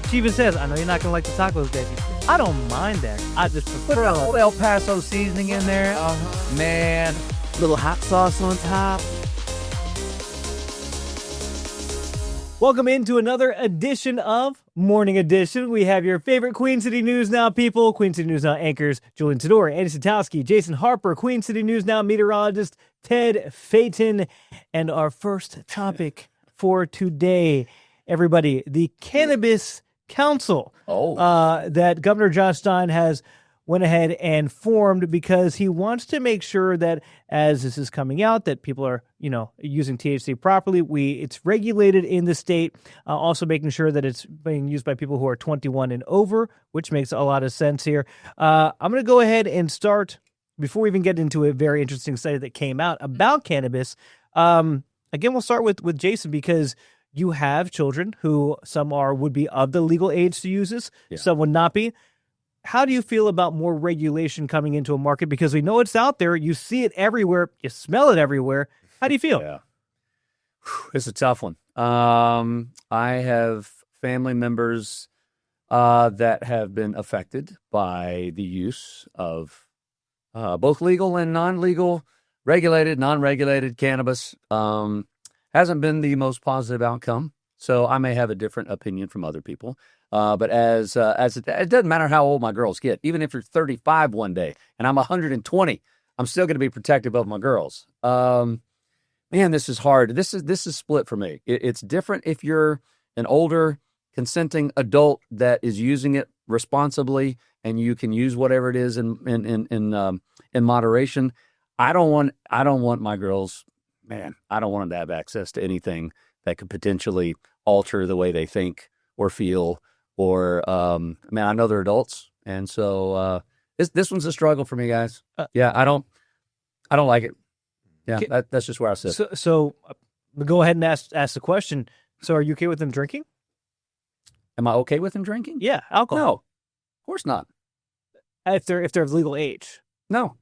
She even says, I know you're not going to like the tacos, baby. I don't mind that. I just prefer a little El Paso seasoning in there. Man, little hot sauce on top. Welcome into another edition of Morning Edition. We have your favorite Queen City News Now people. Queen City News Now anchors Julian Tedor, Andy Satowski, Jason Harper, Queen City News Now meteorologist Ted Phaeton. And our first topic for today, everybody, the Cannabis Council that Governor Josh Stein has went ahead and formed because he wants to make sure that as this is coming out, that people are, using THC properly. It's regulated in the state, also making sure that it's being used by people who are 21 and over, which makes a lot of sense here. I'm going to go ahead and start, before we even get into a very interesting study that came out about cannabis. Again, we'll start with Jason, because you have children who some would be of the legal age to use this, some would not be. How do you feel about more regulation coming into a market? Because we know it's out there. You see it everywhere. You smell it everywhere. How do you feel? Yeah. It's a tough one. I have family members that have been affected by the use of both legal and non-legal, regulated, non-regulated cannabis. Hasn't been the most positive outcome. So I may have a different opinion from other people. But as it doesn't matter how old my girls get, even if you're 35 one day and I'm 120, I'm still going to be protective of my girls. Man, this is hard. This is split for me. It's different if you're an older consenting adult that is using it responsibly and you can use whatever it is in moderation. I don't want my girls, man, I don't want them to have access to anything that could potentially alter the way they think or feel. Or, I know they're adults, and so this one's a struggle for me, guys. I don't like it. Yeah, that's just where I sit. So go ahead and ask the question. So, are you okay with them drinking? Am I okay with them drinking? Yeah, alcohol. No, of course not. If they're of legal age, no.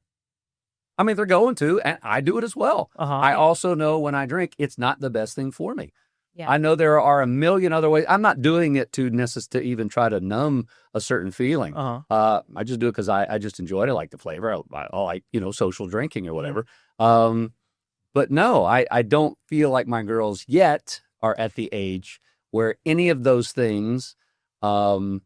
I mean, they're going to, and I do it as well. I also know when I drink, it's not the best thing for me. Yeah. I know there are a million other ways. I'm not doing it to even try to numb a certain feeling. I just do it because I just enjoy it. I like the flavor. I like, social drinking or whatever. But no, I don't feel like my girls yet are at the age where any of those things that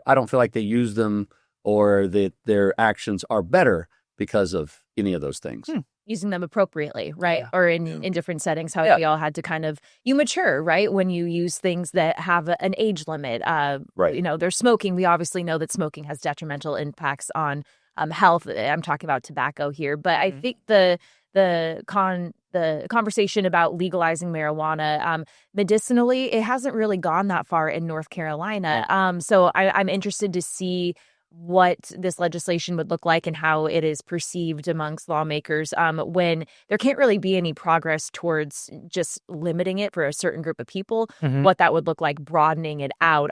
I don't feel like they use them or that their actions are better because of any of those things. Using them appropriately, right? Yeah. Or in different settings, how we all had to kind of, you mature, right? When you use things that have an age limit. Right. There's smoking. We obviously know that smoking has detrimental impacts on health. I'm talking about tobacco here. But I think the conversation about legalizing marijuana medicinally, it hasn't really gone that far in North Carolina. So I'm interested to see what this legislation would look like and how it is perceived amongst lawmakers when there can't really be any progress towards just limiting it for a certain group of people, what that would look like broadening it out.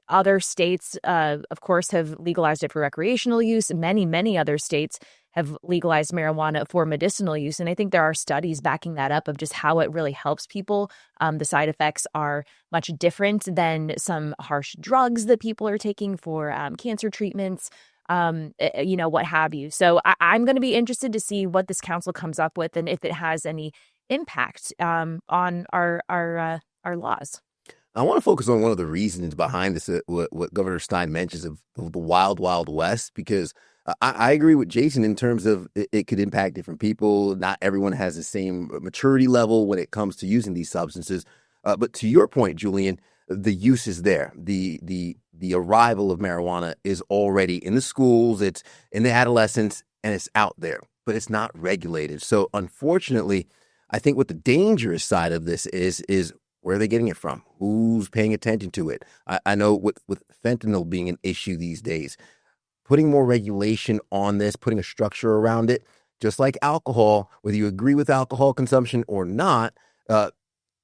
Other states, of course, have legalized it for recreational use. Many, many other states have legalized marijuana for medicinal use. And I think there are studies backing that up of just how it really helps people. The side effects are much different than some harsh drugs that people are taking for cancer treatments, what have you. So I'm going to be interested to see what this council comes up with and if it has any impact on our laws. I want to focus on one of the reasons behind this, what Governor Stein mentions of the wild, wild west, because I agree with Jason in terms of it could impact different people. Not everyone has the same maturity level when it comes to using these substances. But to your point, Julian, the use is there. The arrival of marijuana is already in the schools. It's in the adolescents, and it's out there, but it's not regulated. So unfortunately, I think what the dangerous side of this is where are they getting it from? Who's paying attention to it? I know with fentanyl being an issue these days, putting more regulation on this, putting a structure around it, just like alcohol, whether you agree with alcohol consumption or not,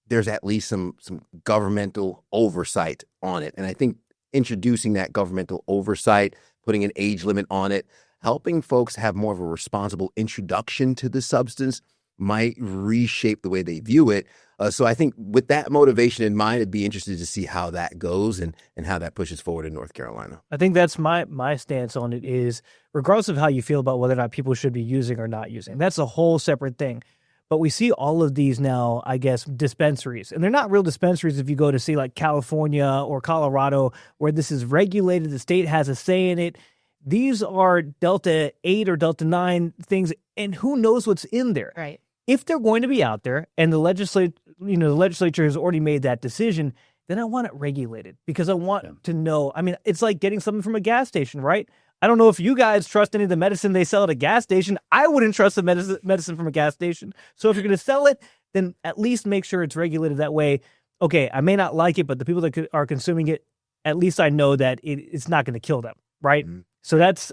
there's at least some governmental oversight on it. And I think introducing that governmental oversight, putting an age limit on it, helping folks have more of a responsible introduction to the substance might reshape the way they view it. So I think with that motivation in mind, I'd be interested to see how that goes and how that pushes forward in North Carolina. I think that's my stance on it is, regardless of how you feel about whether or not people should be using or not using, that's a whole separate thing. But we see all of these now, I guess, dispensaries. And they're not real dispensaries if you go to see like California or Colorado, where this is regulated. The state has a say in it. These are Delta 8 or Delta 9 things, and who knows what's in there. Right. If they're going to be out there and the legislature has already made that decision, then I want it regulated because I want to know. I mean, it's like getting something from a gas station, right? I don't know if you guys trust any of the medicine they sell at a gas station. I wouldn't trust the medicine from a gas station. So if you're going to sell it, then at least make sure it's regulated that way. Okay, I may not like it, but the people that are consuming it, at least I know that it's not going to kill them, right? Mm-hmm. So that's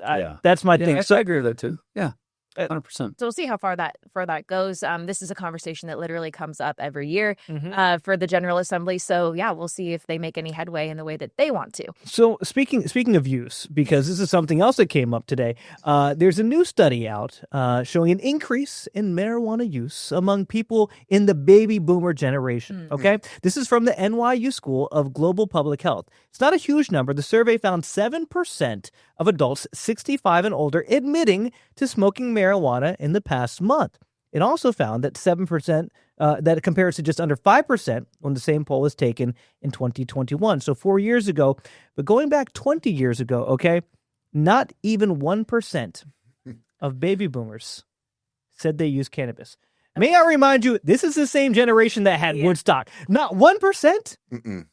my thing. So I agree with that too. Yeah. 100%. So we'll see how far that goes. This is a conversation that literally comes up every year for the General Assembly. So yeah, we'll see if they make any headway in the way that they want to. So speaking of use, because this is something else that came up today, there's a new study out showing an increase in marijuana use among people in the baby boomer generation. Okay, this is from the NYU School of Global Public Health. It's not a huge number. The survey found 7% of adults 65 and older admitting to smoking marijuana in the past month. It also found that 7%, that compares to just under 5% when the same poll was taken in 2021. So 4 years ago, but going back 20 years ago, okay, not even 1% of baby boomers said they use cannabis. May I remind you, this is the same generation that had Woodstock. Not 1%?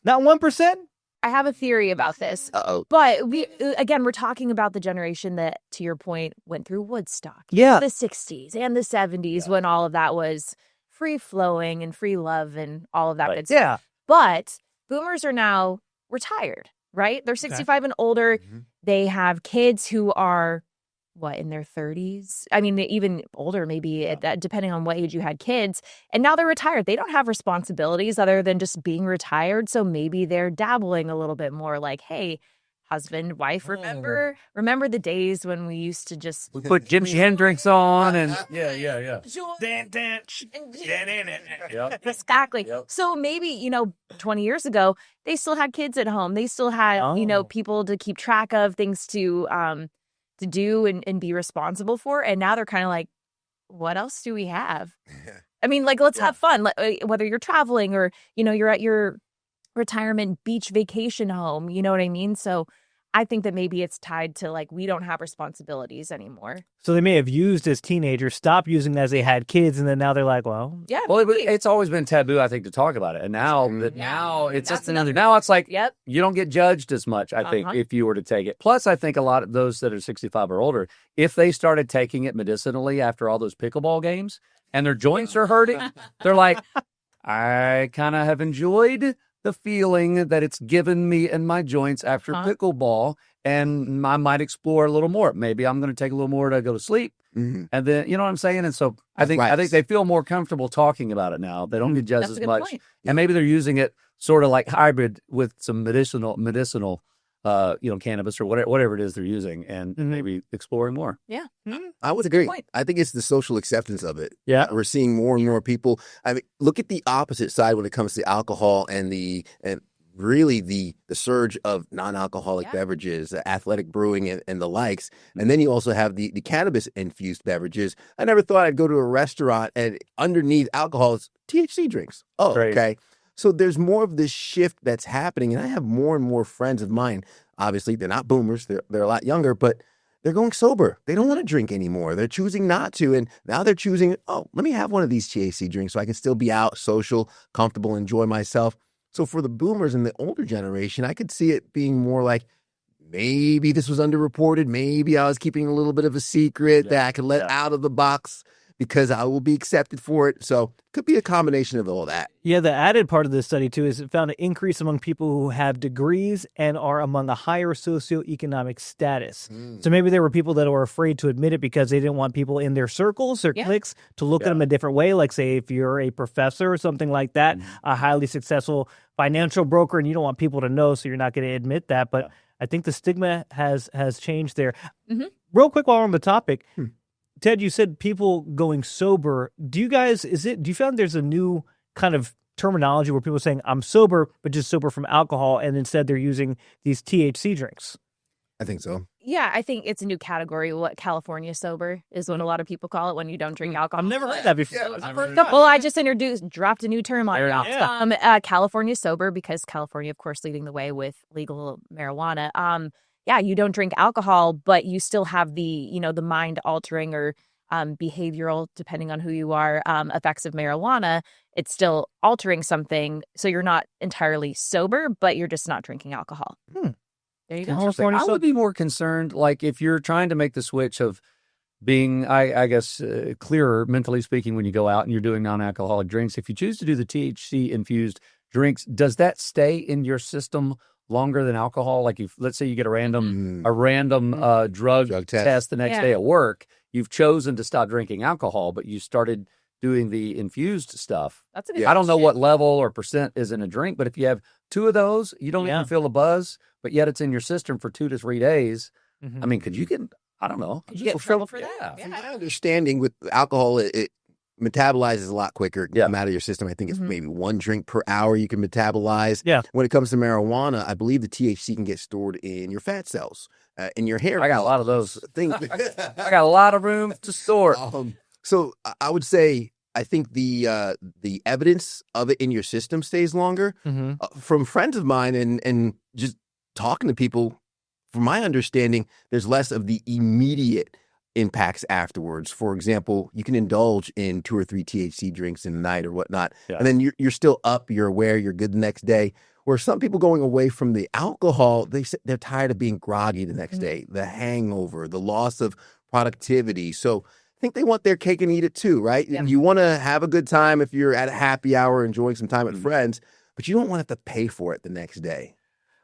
Not 1%? I have a theory about this. But we're talking about the generation that, to your point, went through Woodstock. Yeah. The 60s and the 70s when all of that was free flowing and free love and all of that good stuff. Yeah. But boomers are now retired, right? They're 65 and older. They have kids who are in their 30s? I mean, even older, maybe, depending on what age you had kids. And now they're retired. They don't have responsibilities other than just being retired. So maybe they're dabbling a little bit more like, hey, husband, wife, remember the days when we used to just put Jimi Hendrix on and Exactly. Yep. So maybe, 20 years ago, they still had kids at home. They still had, people to keep track of, things to do and be responsible for. And now they're kind of like, what else do we have? I mean, like, let's have fun. Whether you're traveling or, you're at your retirement beach vacation home, you know what I mean? So I think that maybe it's tied to like, we don't have responsibilities anymore. So they may have used as teenagers, stopped using as they had kids. And then now they're like, well, it's always been taboo, I think, to talk about it. And now it's just another, now it's like, you don't get judged as much, I think, if you were to take it. Plus, I think a lot of those that are 65 or older, if they started taking it medicinally after all those pickleball games and their joints are hurting, they're like, I kind of have enjoyed the feeling that it's given me in my joints after pickleball, and I might explore a little more. Maybe I'm going to take a little more to go to sleep, and then you know what I'm saying. And so I think they feel more comfortable talking about it now. They don't get judged as much, and maybe they're using it sort of like hybrid with some medicinal, cannabis or whatever it is they're using, and maybe exploring more. Yeah, I would agree. I think it's the social acceptance of it. Yeah, we're seeing more and more people. I mean, look at the opposite side when it comes to alcohol and really the surge of non-alcoholic beverages, athletic brewing and the likes. And then you also have the cannabis-infused beverages. I never thought I'd go to a restaurant and underneath alcohol is THC drinks. Oh, right. Okay. So there's more of this shift that's happening. And I have more and more friends of mine. Obviously, they're not boomers. They're a lot younger, but they're going sober. They don't want to drink anymore. They're choosing not to. And now they're choosing, let me have one of these THC drinks so I can still be out, social, comfortable, enjoy myself. So for the boomers and the older generation, I could see it being more like, maybe this was underreported. Maybe I was keeping a little bit of a secret that I could let out of the box because I will be accepted for it. So it could be a combination of all that. Yeah, the added part of this study, too, is it found an increase among people who have degrees and are among a higher socioeconomic status. So maybe there were people that were afraid to admit it because they didn't want people in their circles or cliques to look at them a different way. Like, say, if you're a professor or something like that, a highly successful financial broker, and you don't want people to know, so you're not going to admit that. But I think the stigma has changed there. Real quick while we're on the topic, Ted, you said people going sober. Do you find there's a new kind of terminology where people are saying I'm sober, but just sober from alcohol, and instead they're using these THC drinks? I think so. Yeah, I think it's a new category. What California sober is what a lot of people call it when you don't drink alcohol. I've never heard that before. Well, I just dropped a new term on it. Yeah. California sober, because California, of course, leading the way with legal marijuana. Yeah, you don't drink alcohol, but you still have the mind altering or behavioral, depending on who you are, effects of marijuana. It's still altering something, so you're not entirely sober, but you're just not drinking alcohol. There you go. I would be more concerned, like if you're trying to make the switch of being, I guess, clearer mentally speaking when you go out and you're doing non-alcoholic drinks. If you choose to do the THC infused drinks, does that stay in your system longer than alcohol? Like if, let's say you get a random drug test the next day at work, you've chosen to stop drinking alcohol, but you started doing the infused stuff. That's a good I don't know what level or percent is in a drink, but if you have 2 of those, you don't even feel a buzz, but yet it's in your system for 2 to 3 days. I mean, could you get, I don't know. Could you get in trouble for that? From my understanding, with alcohol, it metabolizes a lot quicker. Come out of your system. I think it's maybe 1 drink per hour you can metabolize. Yeah. When it comes to marijuana, I believe the THC can get stored in your fat cells, in your hair. I got a lot of those things. I got a lot of room to store. So I would say, I think the evidence of it in your system stays longer. From friends of mine and just talking to people, from my understanding, there's less of the immediate impacts afterwards. For example, you can indulge in 2 or 3 THC drinks in a night or whatnot, and then you're still up, you're aware, you're good the next day. Where some people going away from the alcohol, they're tired of being groggy the next day, the hangover, the loss of productivity. So I think they want their cake and eat it too, right? Yeah. You want to have a good time if you're at a happy hour enjoying some time with friends, but you don't want to have to pay for it the next day.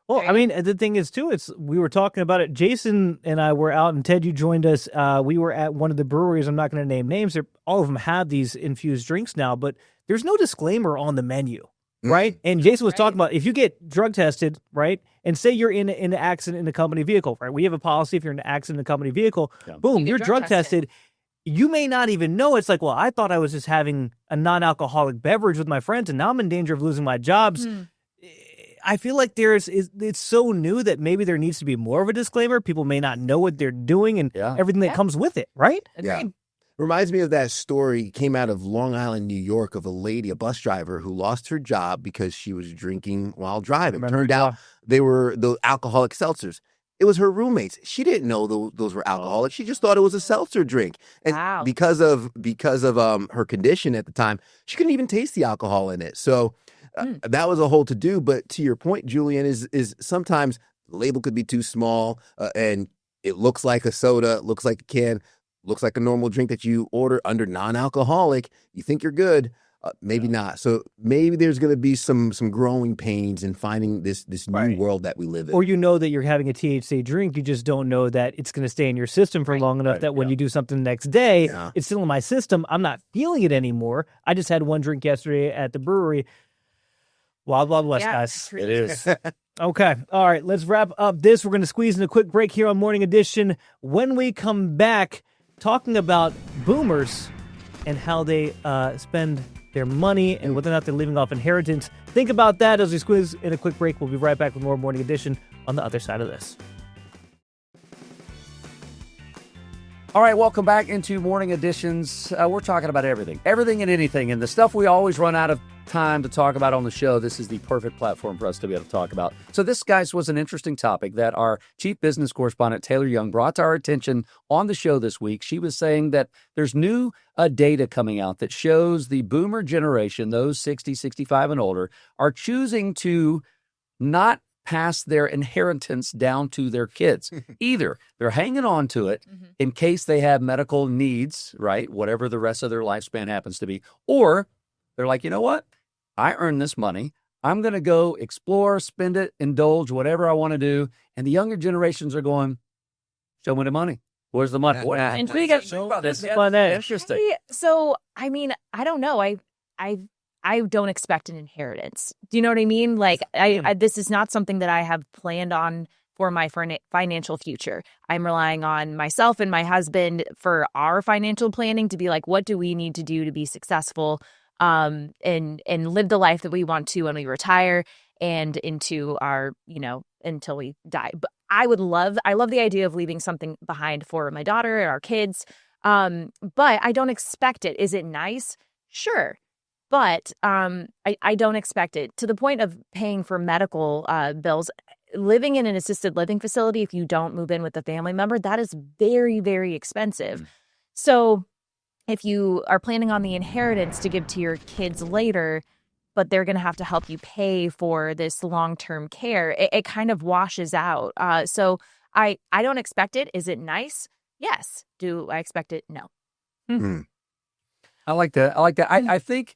Well, I mean, the thing is, too, we were talking about it. Jason and I were out, and Ted, you joined us. We were at one of the breweries. I'm not going to name names. All of them have these infused drinks now, but there's no disclaimer on the menu, right? And Jason was talking about if you get drug tested, right, and say you're in an accident in a company vehicle, right? We have a policy if you're in an accident in a company vehicle, boom, you're drug tested. You may not even know. It's like, well, I thought I was just having a non-alcoholic beverage with my friends, and now I'm in danger of losing my jobs. I feel like it's so new that maybe there needs to be more of a disclaimer. People may not know what they're doing and everything that comes with it, right? Yeah. Reminds me of that story, came out of Long Island, New York, of a lady, a bus driver, who lost her job because she was drinking while driving. Turned out they were the alcoholic seltzers. It was her roommates. She didn't know those were alcoholic. She just thought it was a seltzer drink. And because of her condition at the time, she couldn't even taste the alcohol in it. So that was a whole to-do. But to your point, Julian, is sometimes the label could be too small and it looks like a soda, looks like a can, looks like a normal drink that you order under non-alcoholic. You think you're good. Maybe not. So maybe there's going to be some growing pains in finding this new world that we live in. Or you know that you're having a THC drink, you just don't know that it's going to stay in your system for long enough that when you do something the next day, it's still in my system. I'm not feeling it anymore. I just had one drink yesterday at the brewery. Wild, wild west, guys. It is. Okay. All right. Let's wrap up this. We're going to squeeze in a quick break here on Morning Edition. When we come back, talking about boomers and how they spend their money and whether or not they're leaving off inheritance. Think about that as we squeeze in a quick break. We'll be right back with more Morning Edition on the other side of this. All right, welcome back into Morning Editions. We're talking about everything and anything. And the stuff we always run out of time to talk about on the show, this is the perfect platform for us to be able to talk about. So this, guys, was an interesting topic that our chief business correspondent, Taylor Young, brought to our attention on the show this week. She was saying that there's new data coming out that shows the boomer generation, those 60, 65 and older, are choosing to not pass their inheritance down to their kids. Either they're hanging on to it in case they have medical needs, right? Whatever the rest of their lifespan happens to be. Or they're like, you know what? I earned this money. I'm going to go explore, spend it, indulge, whatever I want to do. And the younger generations are going, show me the money. Where's the money? And we got to think about this. Interesting. So, I mean, I don't know. I don't expect an inheritance. Do you know what I mean? Like, this is not something that I have planned on for my financial future. I'm relying on myself and my husband for our financial planning to be like, what do we need to do to be successful and live the life that we want to when we retire and into our, until we die. But I love the idea of leaving something behind for my daughter and our kids. But I don't expect it. Is it nice? Sure. But I don't expect it to the point of paying for medical bills. Living in an assisted living facility, if you don't move in with a family member, that is very, very expensive. So if you are planning on the inheritance to give to your kids later, but they're going to have to help you pay for this long-term care, it kind of washes out. So I don't expect it. Is it nice? Yes. Do I expect it? No. I like that. I think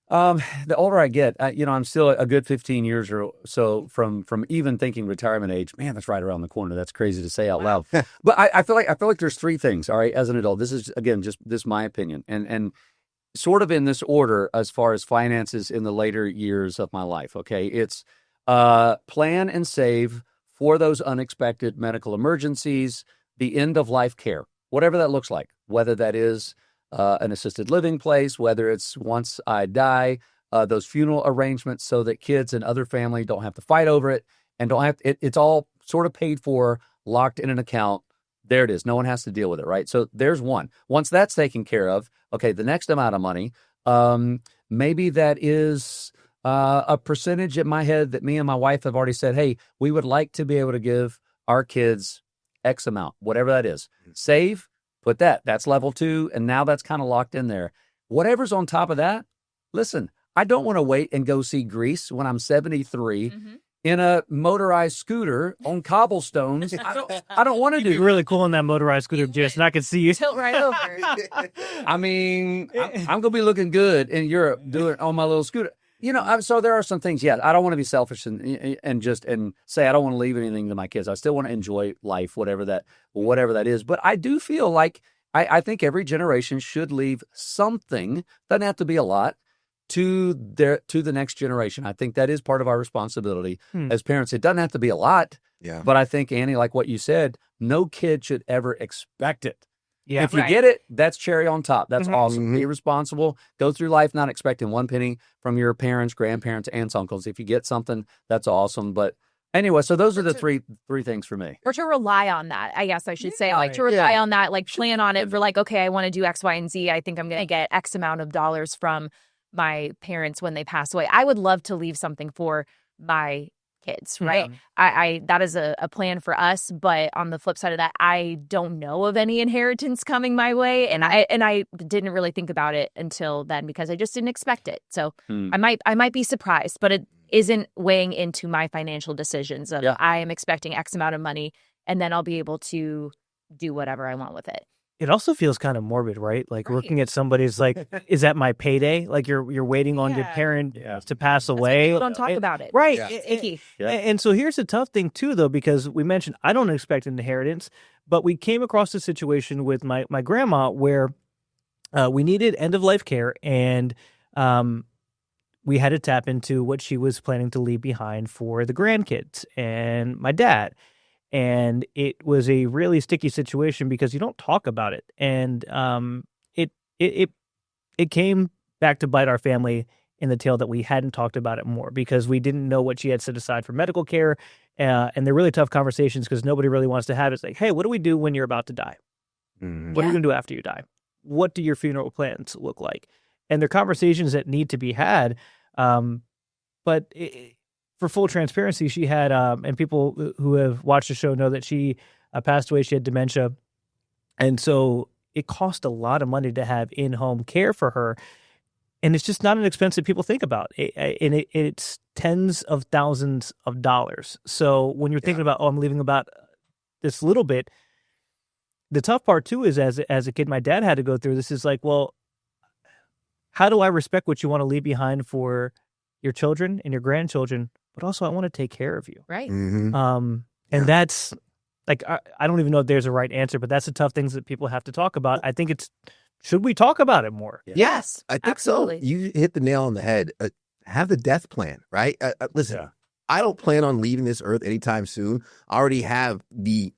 the older I get, I'm still a good 15 years or so from even thinking retirement age. Man, that's right around the corner. That's crazy to say out loud. But I feel like there's three things. All right, as an adult, this is again just this my opinion, and sort of in this order as far as finances in the later years of my life. Okay, it's plan and save for those unexpected medical emergencies, the end of life care, whatever that looks like, whether that is an assisted living place, whether it's once I die, those funeral arrangements so that kids and other family don't have to fight over it and don't have it's all sort of paid for, locked in an account. There it is. No one has to deal with it, right? So there's one. Once that's taken care of, okay, the next amount of money, maybe that is a percentage in my head that me and my wife have already said, hey, we would like to be able to give our kids X amount, whatever that is. Save. Put that's level 2, and now that's kind of locked in there. Whatever's on top of that, listen, I don't want to wait and go see Greece when I'm 73 in a motorized scooter on cobblestones. I don't want to do. You're really cool on that motorized scooter, Jason. I can see you. Tilt right over. I mean, I'm going to be looking good in Europe doing on my little scooter. So there are some things. Yeah, I don't want to be selfish and say I don't want to leave anything to my kids. I still want to enjoy life, whatever that is. But I do feel like I think every generation should leave something. Doesn't have to be a lot to the next generation. I think that is part of our responsibility as parents. It doesn't have to be a lot. Yeah. But I think, Annie, like what you said, no kid should ever expect it. Yeah. If you get it, that's cherry on top. That's awesome. Be responsible. Go through life not expecting one penny from your parents, grandparents, aunts, uncles. If you get something, that's awesome. But anyway, so those are the three things for me. Or to rely on that, I guess I should say. Like to rely on that, like plan on it for like, okay, I want to do X, Y, and Z. I think I'm going to get X amount of dollars from my parents when they pass away. I would love to leave something for my kids, right? I that is a plan for us, but on the flip side of that, I don't know of any inheritance coming my way, and I didn't really think about it until then because I just didn't expect it. So I might be surprised, but it isn't weighing into my financial decisions of I am expecting X amount of money, and then I'll be able to do whatever I want with it. It also feels kind of morbid, right? Like looking at somebody's like, is that my payday? Like you're waiting on your parent to pass away. People don't talk about it. Right. Yeah. And so here's the tough thing too, though, because we mentioned I don't expect an inheritance, but we came across a situation with my grandma where we needed end of life care, and we had to tap into what she was planning to leave behind for the grandkids and my dad. And it was a really sticky situation because you don't talk about it. And it came back to bite our family in the tail that we hadn't talked about it more because we didn't know what she had set aside for medical care. And they're really tough conversations because nobody really wants to have it. It's like, hey, what do we do when you're about to die? What are we going to do after you die? What do your funeral plans look like? And they're conversations that need to be had. But for full transparency, she had, and people who have watched the show know that she passed away. She had dementia. And so it cost a lot of money to have in-home care for her. And it's just not an expense that people think about. It's tens of thousands of dollars. So when you're thinking about, I'm leaving about this little bit, the tough part too is as a kid, my dad had to go through this is like, well, how do I respect what you want to leave behind for your children and your grandchildren? But also I want to take care of you. Right. And that's like, I don't even know if there's a right answer, but that's the tough things that people have to talk about. I think should we talk about it more? Yes, I think absolutely. so. You hit the nail on the head. Have the death plan, right? Listen, I don't plan on leaving this earth anytime soon. I already have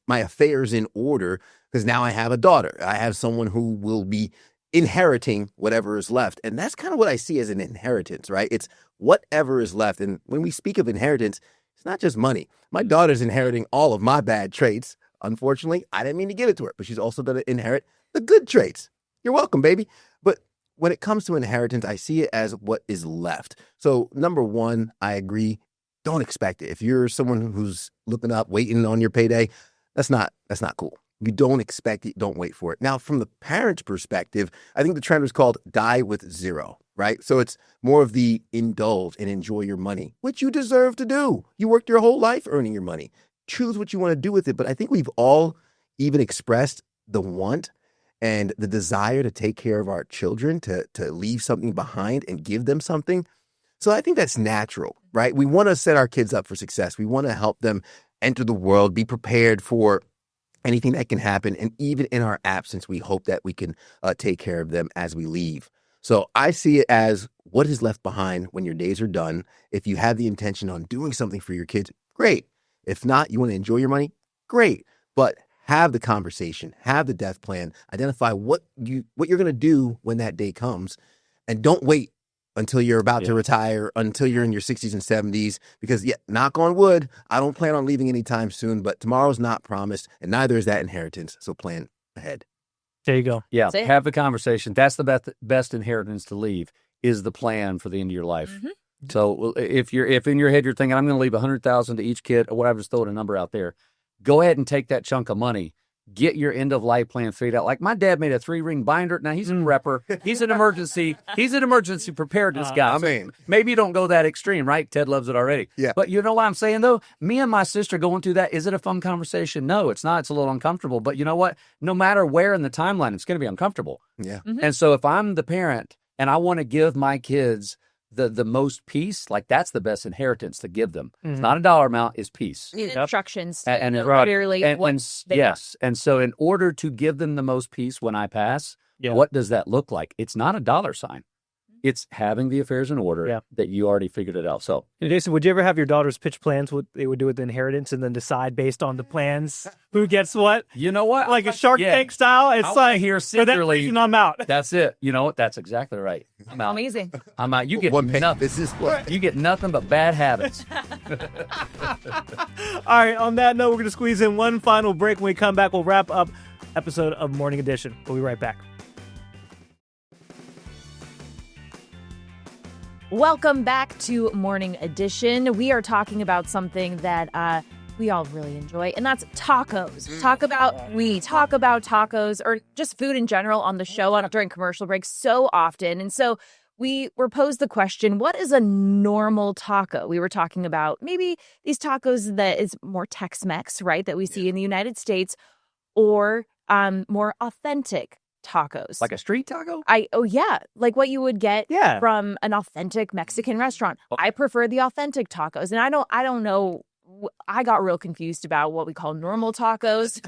my affairs in order because now I have a daughter. I have someone who will be inheriting whatever is left. And that's kind of what I see as an inheritance, right? It's whatever is left. And when we speak of inheritance, it's not just money. My daughter's inheriting all of my bad traits. Unfortunately, I didn't mean to give it to her, but she's also going to inherit the good traits. You're welcome, baby. But when it comes to inheritance, I see it as what is left. So number one, I agree. Don't expect it. If you're someone who's looking up, waiting on your payday, that's not cool. You don't expect it. Don't wait for it. Now, from the parent's perspective, I think the trend was called die with zero, right? So it's more of the indulge and enjoy your money, which you deserve to do. You worked your whole life earning your money. Choose what you want to do with it. But I think we've all even expressed the want and the desire to take care of our children, to leave something behind and give them something. So I think that's natural, right? We want to set our kids up for success. We want to help them enter the world, be prepared for anything that can happen. And even in our absence, we hope that we can take care of them as we leave. So I see it as what is left behind when your days are done. If you have the intention on doing something for your kids, great. If not, you want to enjoy your money, great. But have the conversation, have the death plan, identify what you're going to do when that day comes, and don't wait until you're about to retire, until you're in your 60s and 70s, because knock on wood, I don't plan on leaving anytime soon, but tomorrow's not promised, and neither is that inheritance. So plan ahead. There you go. Yeah, have the conversation. That's the best inheritance to leave, is the plan for the end of your life. Mm-hmm. So if in your head you're thinking, I'm going to leave $100,000 to each kid, or whatever, just throwing a number out there, go ahead and take that chunk of money. Get your end of life plan figured out. Like my dad made a 3-ring binder. Now he's a prepper. He's an emergency preparedness guy. I mean, maybe you don't go that extreme, right? Ted loves it already. Yeah. But you know what I'm saying though? Me and my sister going through that, is it a fun conversation? No, it's not. It's a little uncomfortable. But you know what? No matter where in the timeline, it's going to be uncomfortable. Yeah. Mm-hmm. And so if I'm the parent and I want to give my kids the most peace, like that's the best inheritance to give them. Mm-hmm. It's not a dollar amount, it's peace. Instructions. And clearly yes. And so in order to give them the most peace when I pass, what does that look like? It's not a dollar sign. It's having the affairs in order that you already figured it out. So, Jason, would you ever have your daughters pitch plans, what they would do with the inheritance, and then decide based on the plans who gets what? You know what? Like a Shark Tank style? It's like, here for that reason, I'm out. That's it. You know what? That's exactly right. I'm out. Amazing. I'm out. You get nothing. Business plan. You get nothing but bad habits. All right, on that note, we're going to squeeze in one final break. When we come back, we'll wrap up episode of Morning Edition. We'll be right back. Welcome back to Morning Edition. We are talking about something that we all really enjoy, and that's tacos. We talk about tacos, or just food in general, on the show during commercial breaks so often. And so we were posed the question, what is a normal taco? We were talking about maybe these tacos that is more Tex-Mex, right, that we see in the United States, or more authentic tacos. Like a street taco? Like what you would get from an authentic Mexican restaurant. Okay. I prefer the authentic tacos, and I don't know. I got real confused about what we call normal tacos.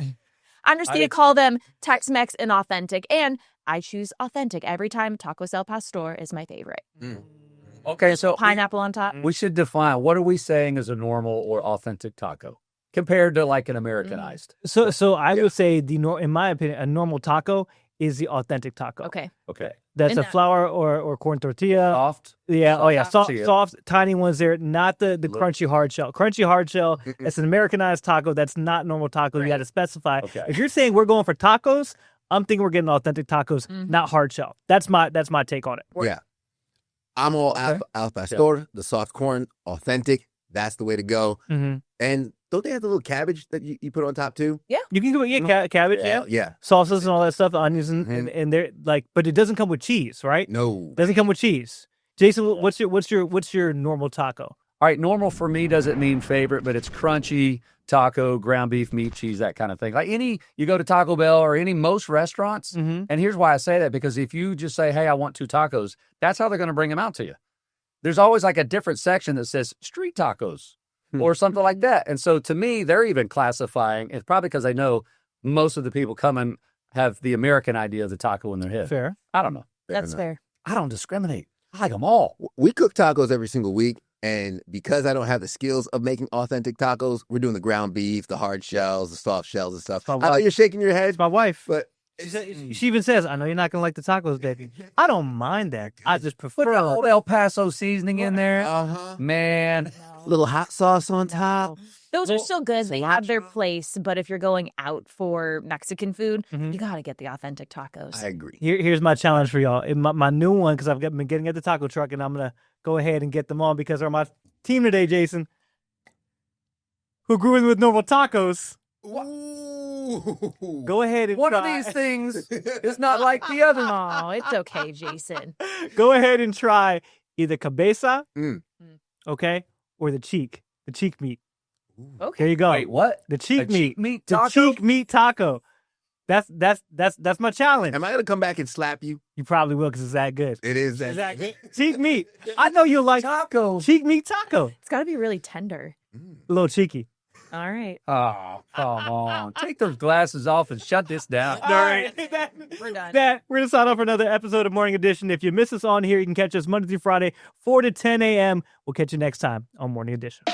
I understand you call them Tex-Mex and authentic, and I choose authentic every time. Tacos El Pastor is my favorite. Okay, so Pineapple on top. we should define, what are we saying is a normal or authentic taco compared to like an Americanized? So I would say in my opinion, a normal taco is the authentic taco. Okay. That's a flour or corn tortilla. Soft? Yeah. Soft, Soft, tiny ones there. Not the crunchy hard shell. Crunchy hard shell, it's an Americanized taco. That's not normal taco. You got to specify. Okay. If you're saying we're going for tacos, I'm thinking we're getting authentic tacos, not hard shell. That's my take on it. Yeah. I'm all al pastor, the soft corn, authentic. That's the way to go. Mm-hmm. And don't they have the little cabbage that you put on top too? Yeah. You can go cabbage, Yeah. sauces and all that stuff, onions and they're like, but it doesn't come with cheese, right? No. Doesn't come with cheese. Jason, what's your normal taco? All right, normal for me doesn't mean favorite, but it's crunchy taco, ground beef, meat, cheese, that kind of thing. Like you go to Taco Bell or most restaurants, and here's why I say that, because if you just say, hey, I want 2 tacos, that's how they're going to bring them out to you. There's always like a different section that says street tacos or something like that. And so to me, they're even classifying, it's probably because they know most of the people coming have the American idea of the taco in their head. Fair. I don't know. That's fair. I don't discriminate. I like them all. We cook tacos every single week. And because I don't have the skills of making authentic tacos, we're doing the ground beef, the hard shells, the soft shells and stuff. I know you're shaking your head. It's my wife. But She even says, "I know you're not gonna like the tacos, baby. I don't mind that. I just Put prefer." a old El Paso seasoning in there. Uh-huh. Man, Little hot sauce on top. Those are still good. They have their place, but if you're going out for Mexican food, Mhm. you got to get the authentic tacos. I agree. Here's my challenge for y'all. My new one, because I've been getting at the taco truck, and I'm gonna go ahead and get them on because they're my team today, Jason. Who grew in with normal tacos? Ooh. Go ahead and one of try. these things is not like the other. Oh, it's okay, Jason. Go ahead and try either cabeza, Mm. okay, or the cheek Okay. There you go. Wait, what? The cheek A meat. cheek meat The taco? cheek meat taco. That's my challenge. Am I gonna come back and slap you? You probably will because it's that good. It is that. Exactly. Cheek meat. I know you like Tacos. cheek meat taco. It's got to be really tender. A little cheeky. All right. Oh, come on. Take those glasses off and shut this down. All right. We're done. We're going to sign off for another episode of Morning Edition. If you miss us on here, you can catch us Monday through Friday, 4 to 10 a.m. We'll catch you next time on Morning Edition.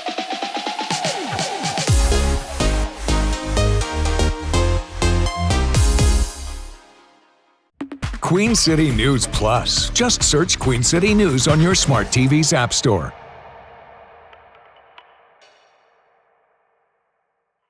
Queen City News Plus. Just search Queen City News on your smart TV's app store.